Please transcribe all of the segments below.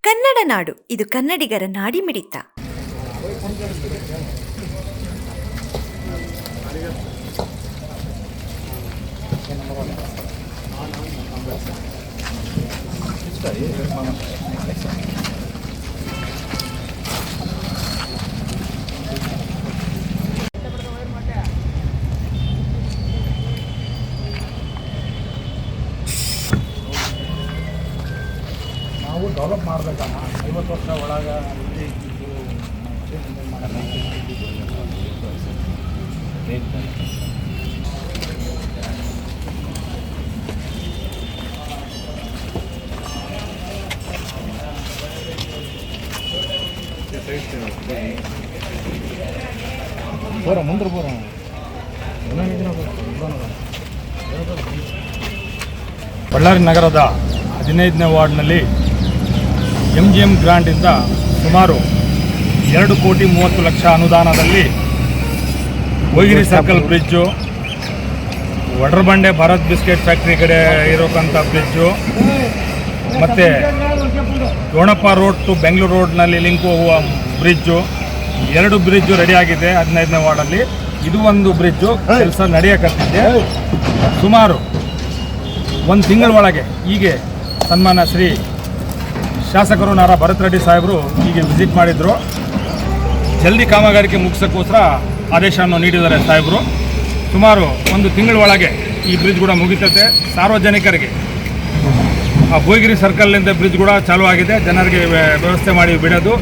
ಕನ್ನಡ ನಾಡು, ಇದು ಕನ್ನಡಿಗರ ನಾಡಿಮಿಡಿತ. ನಾವು ಡೆವಲಪ್ ಮಾಡಬೇಕಣ್ಣ. 50 ವರ್ಷ ಒಳಗೆ ಬೋರ ಮುಂದೆ ಬೋರ ಬಳ್ಳಾರಿ ನಗರದ 15ನೇ ವಾರ್ಡ್ನಲ್ಲಿ MGM ಗ್ರಾಂಟಿಂದ ಸುಮಾರು 2,30,00,000 ಅನುದಾನದಲ್ಲಿ Bhogiri circle bridge, Vadarabande Bharat biscuit factory ಕಡೆ ಇರೋಕ್ಕಂಥ ಬ್ರಿಡ್ಜು, ಮತ್ತು ಡೋಣಪ್ಪ ರೋಡ್ ಟು ಬೆಂಗಳೂರು ರೋಡ್ನಲ್ಲಿ ಲಿಂಕ್ ಹೋಗುವ ಬ್ರಿಡ್ಜು, 2 ಬ್ರಿಡ್ಜು ರೆಡಿಯಾಗಿದೆ 15ನೇ ವಾರ್ಡಲ್ಲಿ. ಇದು ಒಂದು ಬ್ರಿಡ್ಜು ಕೆಲಸ ನಡೆಯಕತ್ತಿದೆ. ಸುಮಾರು 1 ತಿಂಗಳ ಒಳಗೆ ಹೀಗೆ ಸನ್ಮಾನ ಶ್ರೀ ಶಾಸಕರು ನಾರಾ ಭರತ್ ರೆಡ್ಡಿ ಸಾಹೇಬರು ಹೀಗೆ ವಿಸಿಟ್ ಮಾಡಿದರು. ಜಲ್ದಿ ಕಾಮಗಾರಿಕೆ ಮುಗಿಸೋಕ್ಕೋಸ್ಕರ ಆದೇಶವನ್ನು ನೀಡಿದ್ದಾರೆ ಸಾಹೇಬರು. ಸುಮಾರು 1 ತಿಂಗಳ ಒಳಗೆ ಈ ಬ್ರಿಡ್ಜ್ ಕೂಡ ಮುಗಿತೈತೆ. ಸಾರ್ವಜನಿಕರಿಗೆ ಆ ಭೋಗಿರಿ ಸರ್ಕಲ್ನಿಂದ ಬ್ರಿಡ್ಜ್ ಕೂಡ ಚಾಲೂ ಆಗಿದೆ. ಜನರಿಗೆ ವ್ಯವಸ್ಥೆ ಮಾಡಿ ಬಿಡೋದು.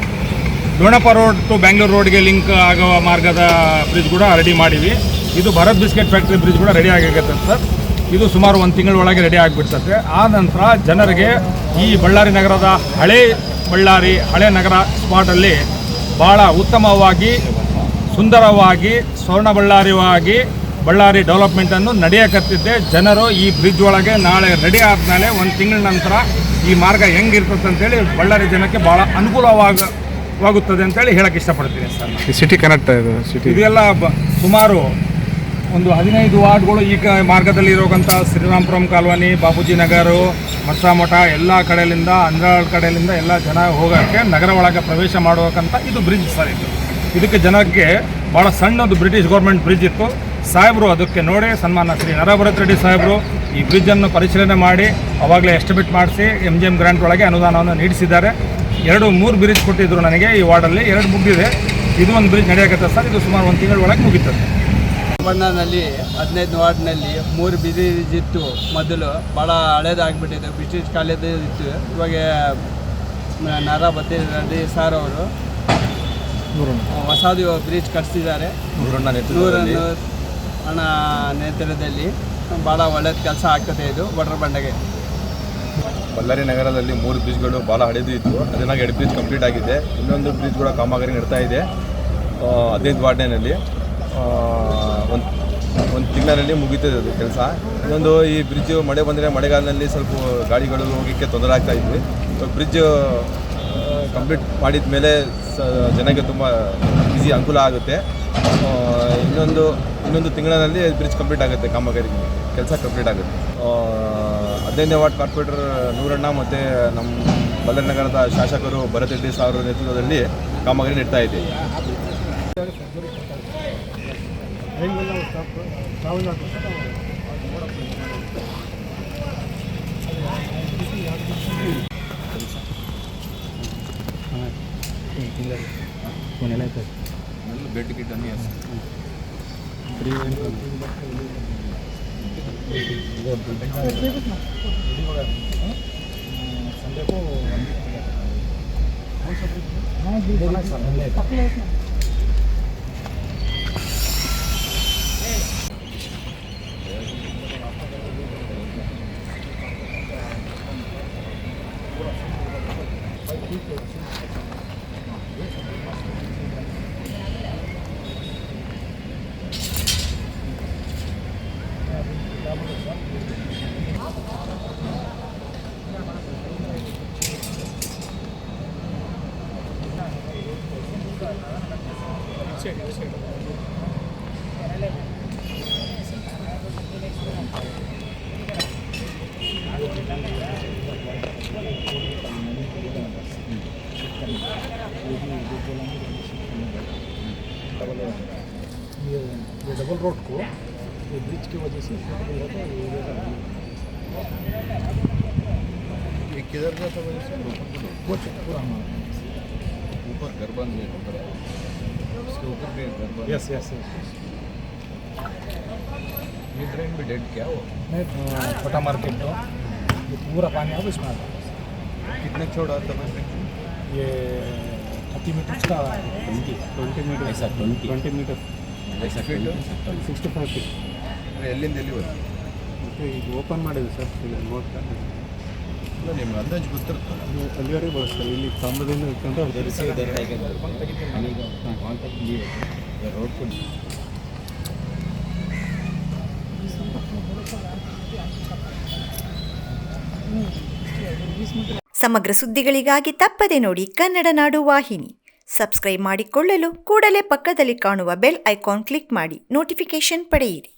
ಡೋಣಪ್ಪ ರೋಡ್ ಟು ಬೆಂಗಳೂರು ರೋಡ್ಗೆ ಲಿಂಕ್ ಆಗುವ ಮಾರ್ಗದ ಬ್ರಿಡ್ಜ್ ಕೂಡ ರೆಡಿ ಮಾಡಿವಿ. ಇದು ಭಾರತ್ ಬಿಸ್ಕೆಟ್ ಫ್ಯಾಕ್ಟ್ರಿ ಬ್ರಿಡ್ಜ್ ಕೂಡ ರೆಡಿ ಆಗಿರುತ್ತೆ ಸರ್. ಇದು ಸುಮಾರು 1 ತಿಂಗಳ ಒಳಗೆ ರೆಡಿ ಆಗಿಬಿಡ್ತದೆ. ಆ ನಂತರ ಜನರಿಗೆ ಈ ಬಳ್ಳಾರಿ ನಗರದ ಹಳೆ ನಗರ ಸ್ಪಾಟಲ್ಲಿ ಭಾಳ ಉತ್ತಮವಾಗಿ, ಸುಂದರವಾಗಿ, ಸ್ವರ್ಣ ಬಳ್ಳಾರಿ ಡೆವಲಪ್ಮೆಂಟನ್ನು ನಡೆಯಕತ್ತಿದ್ದೆ. ಜನರು ಈ ಬ್ರಿಡ್ಜ್ ಒಳಗೆ ನಾಳೆ ರೆಡಿ ಆದಮೇಲೆ 1 ತಿಂಗಳ ನಂತರ ಈ ಮಾರ್ಗ ಹೆಂಗಿರ್ತದೆ ಅಂತೇಳಿ ಬಳ್ಳಾರಿ ಜನಕ್ಕೆ ಭಾಳ ಅನುಕೂಲವಾಗುತ್ತದೆ ಅಂತೇಳಿ ಹೇಳಕ್ಕೆ ಇಷ್ಟಪಡ್ತೀನಿ ಸರ್. ಸಿಟಿ ಕನೆಕ್ಟ್ ಇದು ಸಿಟಿ ಇದೆಲ್ಲ ಸುಮಾರು ಒಂದು 15 ವಾರ್ಡ್ಗಳು ಈ ಮಾರ್ಗದಲ್ಲಿ ಇರೋವಂಥ ಶ್ರೀರಾಮಪುರಂ ಕಾಲೋನಿ, ಬಾಪೂಜಿ ನಗರ, ಮಠ ಎಲ್ಲ ಕಡೆಯಿಂದ, ಅಂದ್ರಾಳ್ ಕಡೆಯಿಂದ ಎಲ್ಲ ಜನ ಹೋಗೋಕ್ಕೆ ನಗರ ಒಳಗೆ ಪ್ರವೇಶ ಮಾಡುವಕ್ಕಂಥ ಇದು ಬ್ರಿಡ್ಜ್ ಸರ್. ಇದಕ್ಕೆ ಜನಕ್ಕೆ ಭಾಳ ಸಣ್ಣದು ಬ್ರಿಟಿಷ್ ಗೌರ್ಮೆಂಟ್ ಬ್ರಿಡ್ಜ್ ಇತ್ತು. ಸಾಹೇಬರು ಅದಕ್ಕೆ ನೋಡಿ ಸನ್ಮಾನ ಶ್ರೀ ನಾರಾ ಭರತ್ ರೆಡ್ಡಿ ಸಾಹೇಬರು ಈ ಬ್ರಿಡ್ಜನ್ನು ಪರಿಶೀಲನೆ ಮಾಡಿ ಅವಾಗಲೇ ಎಸ್ಟಿಮೇಟ್ ಮಾಡಿಸಿ MGM ಗ್ರಾಂಟ್ ಒಳಗೆ ಅನುದಾನವನ್ನು ನೀಡಿಸಿದ್ದಾರೆ. 2-3 ಬ್ರಿಡ್ಜ್ ಕೊಟ್ಟಿದ್ದರು ನನಗೆ ಈ ವಾರ್ಡಲ್ಲಿ. 2 ಮುಗಿದಿದೆ. ಇದು ಒಂದು ಬ್ರಿಡ್ಜ್ ನಡೆಯಕತ್ತೆ ಸರ್. ಇದು ಸುಮಾರು 1 ತಿಂಗಳ ಒಳಗೆ ಮುಗಿತದೆ. ಬಣ್ಣನಲ್ಲಿ 15ನೇ ವಾರ್ಡ್ನಲ್ಲಿ 3 ಬ್ರಿಡ್ಜ್ ಇತ್ತು. ಮೊದಲು ಭಾಳ ಹಳೇದಾಗಿಬಿಟ್ಟಿದೆ, ಬ್ರಿಟಿಷ್ ಕಾಲದ ಇತ್ತು. ಇವಾಗ ನಾರಾ ಭರತ್ ರೆಡ್ಡಿ ಸಾರ್ ಅವರು ಹೊಸದು ಬ್ರಿಡ್ಜ್ ಕಟ್ಸಿದ್ದಾರೆ. ಹಣ ನೇತೃತ್ವದಲ್ಲಿ ಭಾಳ ಒಳ್ಳೆಯ ಕೆಲಸ ಆಗ್ತದೆ. ಇದು ವಡರಬಂಡೆಗೆ ಬಳ್ಳಾರಿ ನಗರದಲ್ಲಿ 3 ಬ್ರಿಡ್ಜ್ಗಳು ಭಾಳ ಹಳೆದು ಇತ್ತು. ಅದನ್ನಾಗ 2 ಬ್ರಿಡ್ಜ್ ಕಂಪ್ಲೀಟ್ ಆಗಿದೆ. ಇನ್ನೊಂದು ಬ್ರಿಡ್ಜ್ ಕೂಡ ಕಾಮಗಾರಿ ನಡ್ತಾ ಇದೆ 15 ವಾರ್ಡ್ನಲ್ಲಿ. ಒಂದು ತಿಂಗಳಲ್ಲಿ ಮುಗಿತದೆ ಅದು ಕೆಲಸ. ಇನ್ನೊಂದು ಈ ಬ್ರಿಡ್ಜ್ ಮಳೆ ಬಂದರೆ ಮಳೆಗಾಲದಲ್ಲಿ ಸ್ವಲ್ಪ ಗಾಡಿಗಳು ಹೋಗೋಕ್ಕೆ ತೊಂದರೆ ಆಗ್ತಾ ಇದ್ವಿ. ಬ್ರಿಡ್ಜ್ ಕಂಪ್ಲೀಟ್ ಮಾಡಿದ ಮೇಲೆ ಜನಕ್ಕೆ ತುಂಬ ಈಸಿ ಅನುಕೂಲ ಆಗುತ್ತೆ. ಇನ್ನೊಂದು ತಿಂಗಳಲ್ಲಿ ಬ್ರಿಡ್ಜ್ ಕಂಪ್ಲೀಟ್ ಆಗುತ್ತೆ, ಕಾಮಗಾರಿ ಕೆಲಸ ಕಂಪ್ಲೀಟ್ ಆಗುತ್ತೆ. 15ನೇ ವಾರ್ಡ್ ಕಾರ್ಪೊರೇಟರ್ ನೂರಣ್ಣ ಮತ್ತು ನಮ್ಮ ಬಳ್ಳಾರಿ ನಗರದ ಶಾಸಕರು ಭರತ್ ರೆಡ್ಡಿ ಸಾಹೇಬರ ನೇತೃತ್ವದಲ್ಲಿ ಕಾಮಗಾರಿ ನಡೀತಾ ಇದೆ. ಬೆಡ್ ಗಿಟ್ ಅన్నీ ये डबल रोड को ये ब्रिज की वजह से ये किधर जाता है वो पूरा हमारा ऊपर घर बन गए उसके ऊपर भी घर बन यस यस ये ड्रेन भी डेड क्या हो नहीं छोटा मार्केट तो ये पूरा पानी अब इसमें आता है। कितने छोड़ा था ये 30 मीटर्स का 20 मीटर ऐसा 20 मीटर ऐसा फीट 65 ಫೀಟ್ ಎಲ್ಲಿಂದ ಎಲ್ಲಿವರೆಗೆ ಮತ್ತು ಇದು ಓಪನ್ ಮಾಡಿದೆ ಸರ್ ಇಲ್ಲಿ ನೋಡ್ತಾ ಇಲ್ಲ ನಿಮ್ಗೆ ಅಂದಾಜು ಗೊತ್ತಿರ್ತಲ್ಲ ಅಲ್ಲಿವರೆಗೆ ಬಳಸ್ತಾರೆ ಇಲ್ಲಿ ಕಂಬದಿಂದ ಇಟ್ಕೊಂಡು ರೋಡ್ ಕೊಡಿ ಸಮಗ್ರ ಸುದ್ದಿಗಳಿಗಾಗಿ ತಪ್ಪದೆ ನೋಡಿ ಕನ್ನಡ ನಾಡು ವಾಹಿನಿ. ಸಬ್ಸ್ಕ್ರೈಬ್ ಮಾಡಿಕೊಳ್ಳಲು ಕೂಡಲೇ ಪಕ್ಕದಲ್ಲಿ ಕಾಣುವ ಬೆಲ್ ಐಕಾನ್ ಕ್ಲಿಕ್ ಮಾಡಿ ನೋಟಿಫಿಕೇಶನ್ ಪಡೆಯಿರಿ.